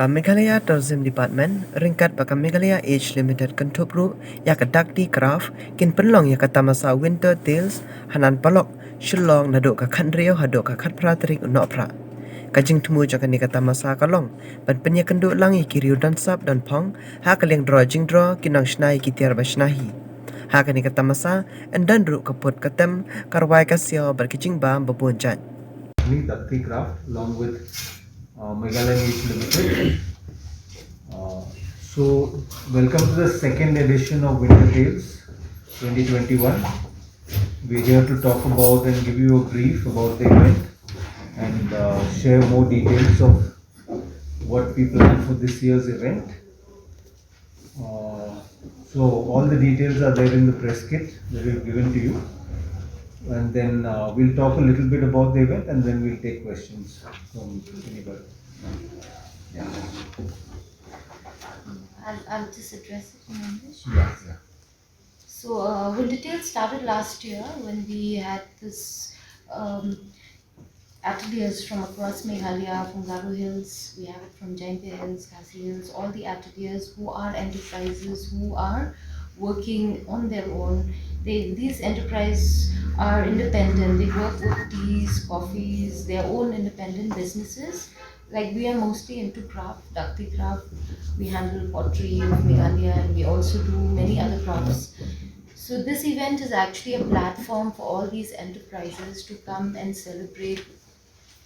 Meghalaya Tourism Department ringkat pa Meghalaya Age Limited kentupru ya dakti craft kin penlong ya tamasa winter tales hanan Polok Shillong naduk ka khandrio haduk ka khatpratrik unopra kajing temu jakan ni tamasa kalong ban penya kenduk langi kiriu dan sap dan pong ha kaleng draw jing draw kinang shnai kitiar basnahi ha kani tamasa endan ru kaput katem karwai kasio berkijing bam babunjan Dakti Craft along with Meghalaya Health Limited. Welcome to the second edition of Winter Tales 2021. We're here to talk about and give you a brief about the event and share more details of what we plan for this year's event. All the details are there in the press kit that we've given to you. And then we'll talk a little bit about the event and then we'll take questions from anybody. Yeah. I'll just address it in English. Yeah. So, Winter Tales started last year when we had this ateliers from across Meghalaya, from Garo Hills, we have it from Jaintia Hills, Khasi Hills, all the ateliers who are enterprises who are working on their own. These enterprises are independent, they work with teas, coffees, their own independent businesses. Like we are mostly into craft, Dakti craft, we handle pottery of Meghalaya and we also do many other crafts. So this event is actually a platform for all these enterprises to come and celebrate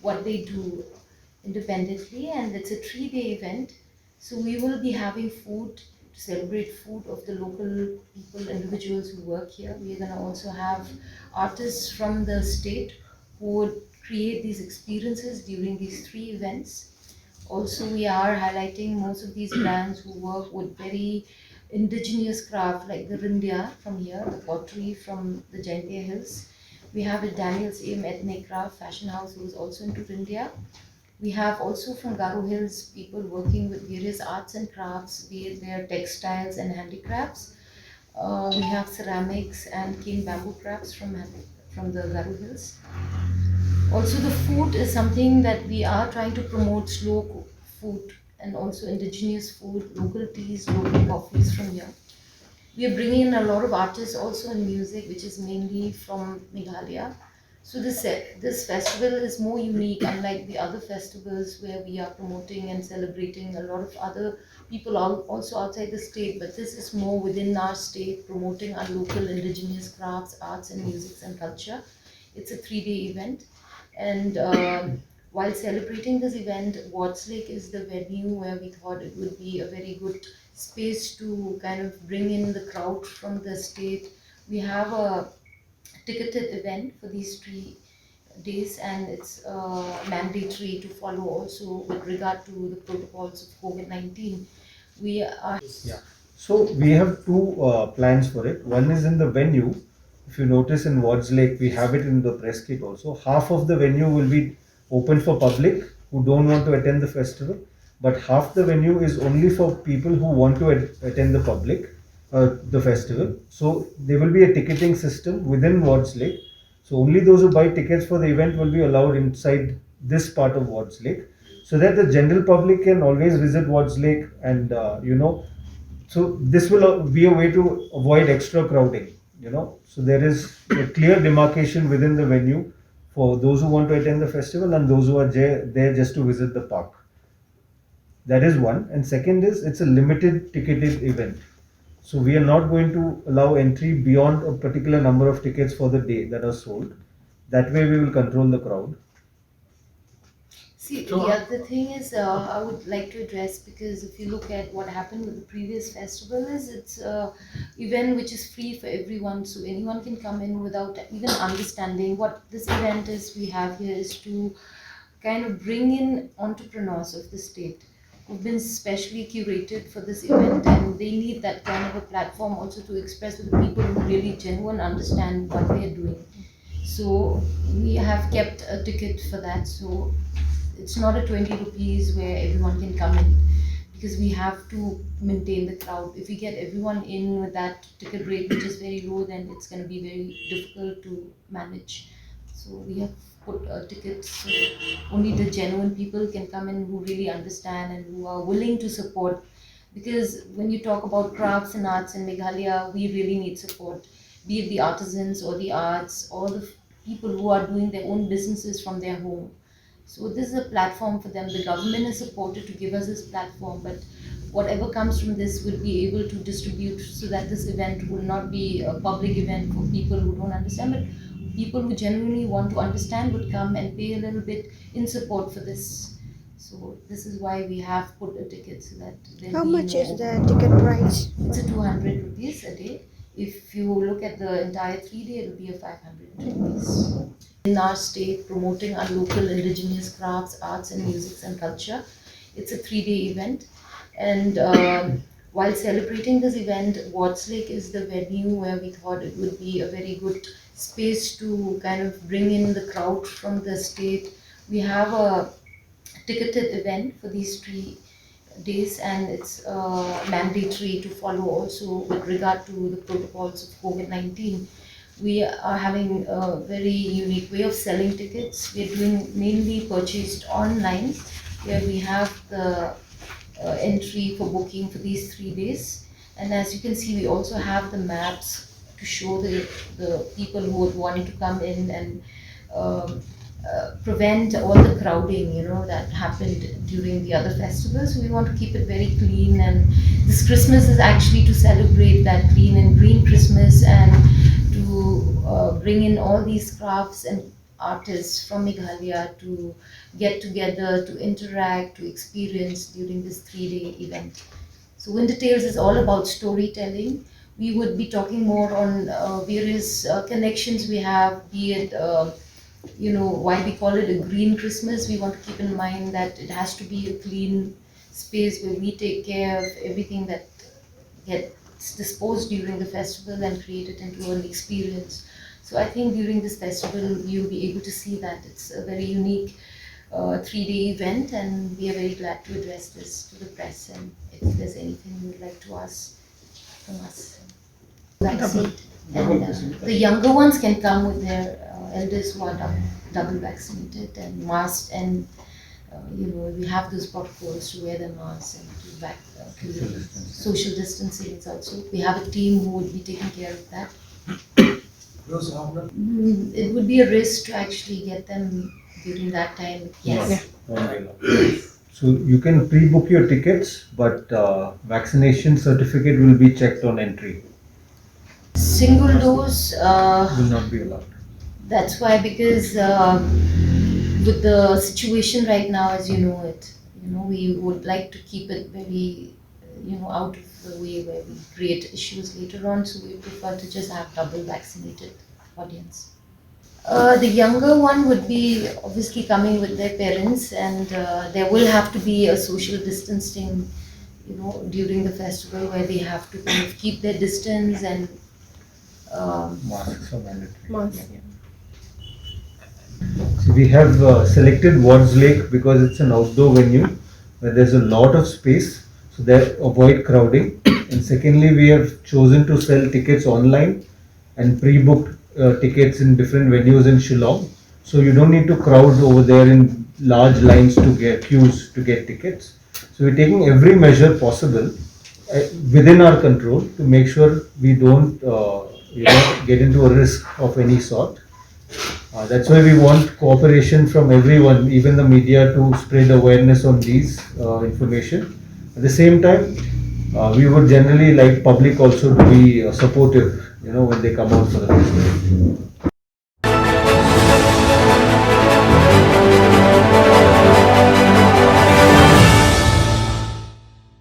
what they do independently, and it's a 3-day event. So we will be having food to celebrate food of the local people, individuals who work here. We're going to also have artists from the state who would create these experiences during these 3 events. Also, we are highlighting most of these brands who work with very indigenous craft like the rindia from here, the pottery from the Jaintia Hills. We have a Daniel's Aim Ethnic Craft Fashion House who is also into rindia. We have also from Garo Hills people working with various arts and crafts, be it their textiles and handicrafts. We have ceramics and cane bamboo crafts from the Garo Hills. Also, the food is something that we are trying to promote slow food and also indigenous food, local teas, local coffees from here. We are bringing in a lot of artists also in music, which is mainly from Meghalaya. So this festival is more unique, unlike the other festivals where we are promoting and celebrating a lot of other people also outside the state. But this is more within our state, promoting our local indigenous crafts, arts, and music and culture. It's a 3-day event, and while celebrating this event, Watts Lake is the venue where we thought it would be a very good space to kind of bring in the crowd from the state. We have a ticketed event for these 3 days, and it's mandatory to follow also with regard to the protocols of COVID-19. We are Yeah. So we have two plans for it. One is in the venue. If you notice in Wards Lake, we have it in the press kit also. Half of the venue will be open for public who don't want to attend the festival, but half the venue is only for people who want to attend the festival. So there will be a ticketing system within Wards Lake. So only those who buy tickets for the event will be allowed inside this part of Wards Lake, so that the general public can always visit Wards Lake and so this will be a way to avoid extra crowding. So there is a clear demarcation within the venue for those who want to attend the festival and those who are there just to visit the park. That is one. And second is it's a limited ticketed event. So we are not going to allow entry beyond a particular number of tickets for the day that are sold. That way we will control the crowd. See, the other thing is I would like to address, because if you look at what happened with the previous festival, is it's a event which is free for everyone, so anyone can come in without even understanding. What this event is we have here is to kind of bring in entrepreneurs of the state who've been specially curated for this event, and they need that kind of a platform also to express with the people who really genuine understand what they are doing. So we have kept a ticket for that. So it's not a 20 rupees where everyone can come in, because we have to maintain the crowd. If we get everyone in with that ticket rate which is very low, then it's going to be very difficult to manage. So we have put tickets so only the genuine people can come in who really understand and who are willing to support. Because when you talk about crafts and arts in Meghalaya, we really need support, be it the artisans or the arts or the people who are doing their own businesses from their home. So this is a platform for them. The government is supported to give us this platform, but whatever comes from this would be able to distribute so that this event will not be a public event for people who don't understand, but people who genuinely want to understand would come and pay a little bit in support for this. So this is why we have put a ticket so that How much is the ticket price? it's a 200 rupees a day. If you look at the entire 3 day, it will be a 500 rupees. In our state, promoting our local indigenous crafts, arts and music and culture. It's a 3 day event. And while celebrating this event, Watts Lake is the venue where we thought it would be a very good space to kind of bring in the crowd from the state. We have a ticketed event for these 3 days, and it's mandatory to follow also with regard to the protocols of COVID-19. We are having a very unique way of selling tickets. We're doing mainly purchased online, where we have the entry for booking for these 3 days. And as you can see, we also have the maps to show the people who would want to come in and prevent all the crowding, that happened during the other festivals. We want to keep it very clean, and this Christmas is actually to celebrate that clean and green Christmas, and to bring in all these crafts and artists from Meghalaya to get together, to interact, to experience during this 3 day event. So Winter Tales is all about storytelling. We would be talking more on various connections we have, be it why we call it a green Christmas. We want to keep in mind that it has to be a clean space where we take care of everything that gets disposed during the festival and create it into an experience. So I think during this festival you'll be able to see that it's a very unique 3 day event, and we are very glad to address this to the press. And if there's anything you would like to ask from us, vaccine. And the younger ones can come with their elders who are double vaccinated and masked, and we have those protocols to wear the masks and to social distancing is also. We have a team who would be taking care of that. It would be a risk to actually get them during that time. Yes. So you can pre-book your tickets, but vaccination certificate will be checked on entry. Single dose Will not be allowed. That's why, because with the situation right now, as you know it, we would like to keep it very, out of the way where we create issues later on. So we prefer to just have double vaccinated audience. The younger one would be obviously coming with their parents, and there will have to be a social distancing, during the festival, where they have to kind of keep their distance and Masks are mandatory. Months. So we have selected Watts Lake because it's an outdoor venue where there's a lot of space, so that avoid crowding. And secondly, we have chosen to sell tickets online and pre-booked tickets in different venues in Shillong. So you don't need to crowd over there in large lines to get queues to get tickets. So we're taking every measure possible within our control to make sure we don't get into a risk of any sort. That's why we want cooperation from everyone, even the media, to spread awareness on these information. At the same time, we would generally like public also to be supportive, when they come out for the festival.